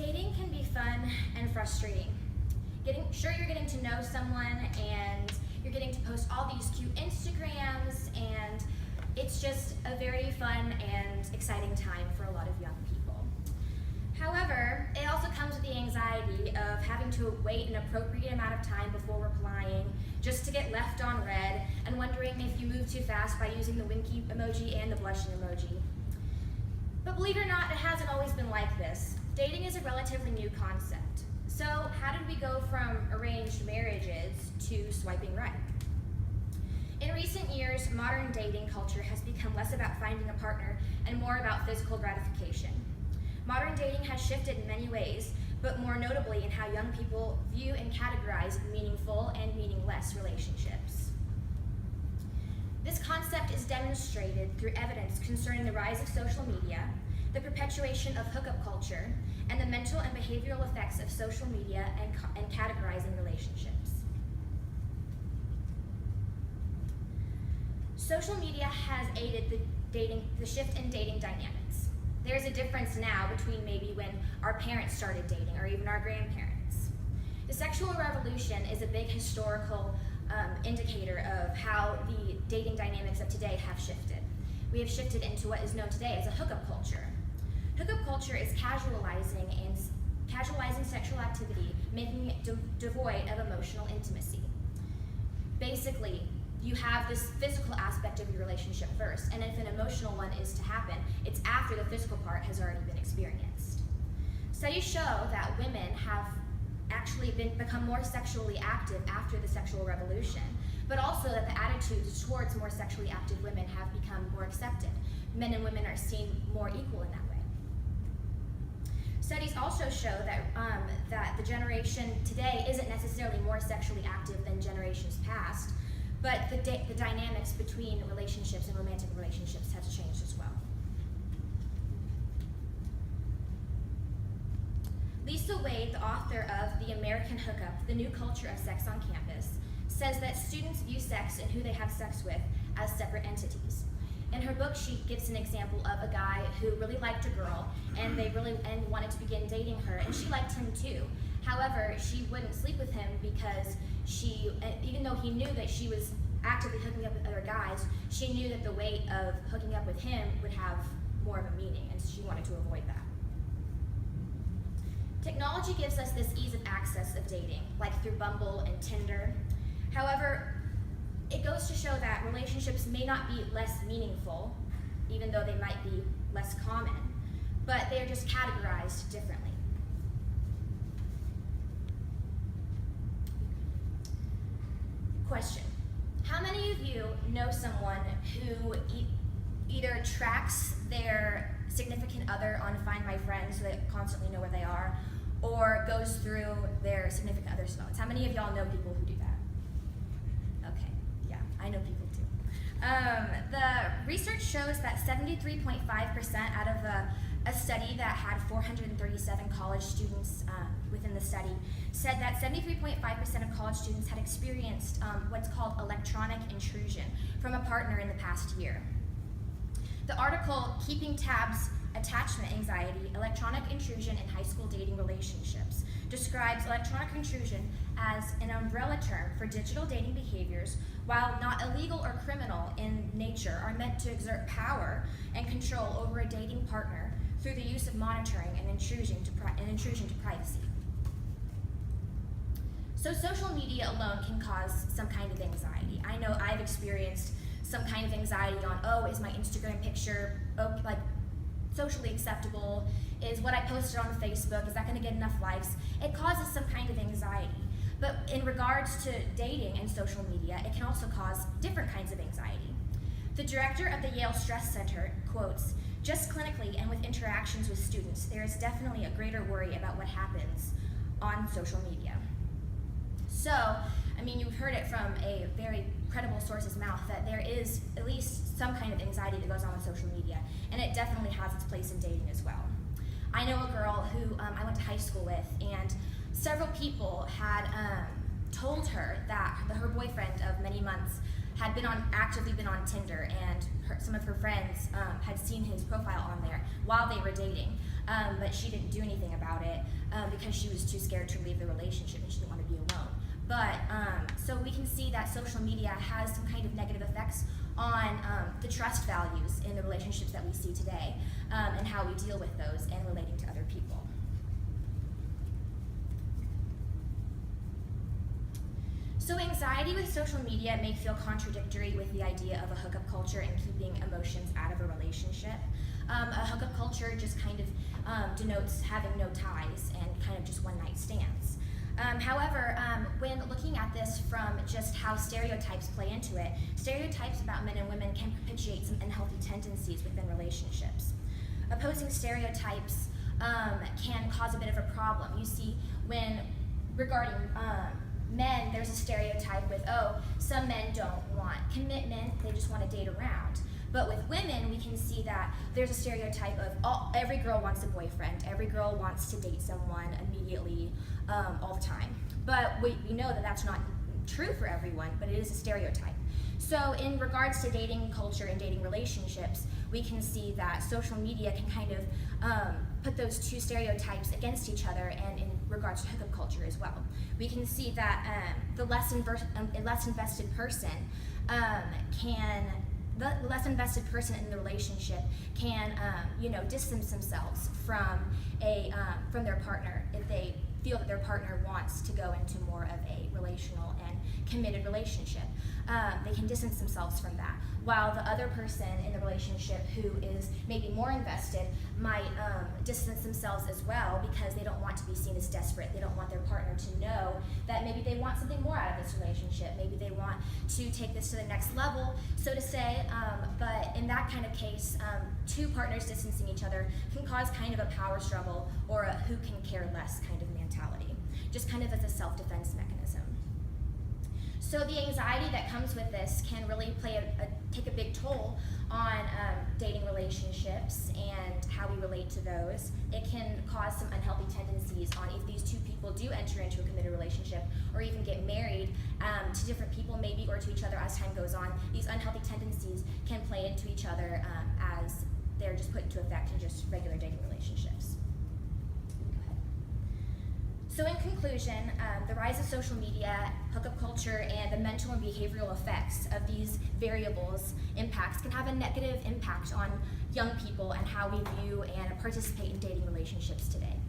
Dating can be fun and frustrating. You're getting to know someone and you're getting to post all these cute Instagrams, and it's just a very fun and exciting time for a lot of young people. However, it also comes with the anxiety of having to wait an appropriate amount of time before replying just to get left on read, and wondering if you move too fast by using the winky emoji and the blushing emoji. But believe it or not, it hasn't always been like this. Dating is a relatively new concept. So how did we go from arranged marriages to swiping right? In recent years, modern dating culture has become less about finding a partner and more about physical gratification. Modern dating has shifted in many ways, but more notably in how young people view and categorize meaningful and meaningless relationships. This concept is demonstrated through evidence concerning the rise of social media, the perpetuation of hookup culture, and the mental and behavioral effects of social media and categorizing relationships. Social media has aided the shift in dating dynamics. There's a difference now between maybe when our parents started dating or even our grandparents. The sexual revolution is a big historical indicator of how the dating dynamics of today have shifted. We have shifted into what is known today as a hookup culture. Hookup culture is casualizing sexual activity, making it devoid of emotional intimacy. Basically, you have this physical aspect of your relationship first, and if an emotional one is to happen, it's after the physical part has already been experienced. Studies show that women have actually become more sexually active after the sexual revolution, but also that the attitudes towards more sexually active women have become more accepted. Men and women are seen more equal in that way. Studies also show that the generation today isn't necessarily more sexually active than generations past, but the dynamics between relationships and romantic relationships has changed as well. Lisa Wade, the author of The American Hookup, The New Culture of Sex on Campus, says that students view sex and who they have sex with as separate entities. In her book, she gives an example of a guy who really liked a girl and wanted to begin dating her, and she liked him too. However, she wouldn't sleep with him because even though he knew that she was actively hooking up with other guys, she knew that the weight of hooking up with him would have more of a meaning, and she wanted to avoid that. Technology gives us this ease of access of dating, like through Bumble and Tinder. However, it goes to show that relationships may not be less meaningful, even though they might be less common, but they are just categorized differently. Question: how many of you know someone who either tracks their significant other on Find My Friends so they constantly know where they are, or goes through their significant other's phones? How many of y'all know people who do that? Okay, yeah, I know people too. The research shows that 73.5% out of a study that had 437 college students within the study said that 73.5% of college students had experienced what's called electronic intrusion from a partner in the past year. The article, Keeping Tabs, Attachment Anxiety, Electronic Intrusion in High School Dating Relationships, describes electronic intrusion as an umbrella term for digital dating behaviors, while not illegal or criminal in nature, are meant to exert power and control over a dating partner through the use of monitoring and intrusion to privacy. So social media alone can cause some kind of anxiety. I know I've experienced some kind of anxiety on, oh, is my Instagram picture socially acceptable? Is what I posted on Facebook, is that going to get enough likes? It causes some kind of anxiety. But in regards to dating and social media, it can also cause different kinds of anxiety. The director of the Yale Stress Center quotes, "Just clinically and with interactions with students, there is definitely a greater worry about what happens on social media." So, I mean, you've heard it from a very credible source's mouth that there is at least some kind of anxiety that goes on with social media, and it definitely has its place in dating as well. I know a girl who I went to high school with, and several people had told her that her boyfriend of many months had actively been on Tinder, and some of her friends had seen his profile on there while they were dating. but she didn't do anything about it because she was too scared to leave the relationship and she didn't want to be alone. But so we can see that social media has some kind of negative effects on the trust values in the relationships that we see today, and how we deal with those and relating to other people. So anxiety with social media may feel contradictory with the idea of a hookup culture and keeping emotions out of a relationship. A hookup culture just kind of denotes having no ties and kind of just one-night stands. However, when looking at this from just how stereotypes play into it, stereotypes about men and women can perpetuate some unhealthy tendencies within relationships. Opposing stereotypes can cause a bit of a problem. You see, when regarding men, there's a stereotype with, oh, some men don't want commitment, they just want to date around. But with women, we can see that there's a stereotype of every girl wants a boyfriend, every girl wants to date someone immediately, all the time. But we know that that's not true for everyone, but it is a stereotype. So in regards to dating culture and dating relationships, we can see that social media can kind of put those two stereotypes against each other, and in regards to hookup culture as well. We can see that the less invested person the less invested person in the relationship can, distance themselves from their partner if they feel that their partner wants to go into more of a relational and committed relationship. They can distance themselves from that, while the other person in the relationship who is maybe more invested might distance themselves as well because they don't want to be seen as desperate. They don't want their partner to know that maybe they want something more out of this relationship. Maybe they want to take this to the next level, so to say. But in that kind of case, two partners distancing each other can cause kind of a power struggle or a who can care less kind of mentality, just kind of as a self-defense mechanism. So the anxiety that comes with this can really take a big toll on dating relationships and how we relate to those. It can cause some unhealthy tendencies on if these two people do enter into a committed relationship or even get married to different people maybe or to each other as time goes on. These unhealthy tendencies can play into each other as they're just put into effect in just regular dating relationships. So in conclusion, the rise of social media, hookup culture, and the mental and behavioral effects of these variables impacts can have a negative impact on young people and how we view and participate in dating relationships today.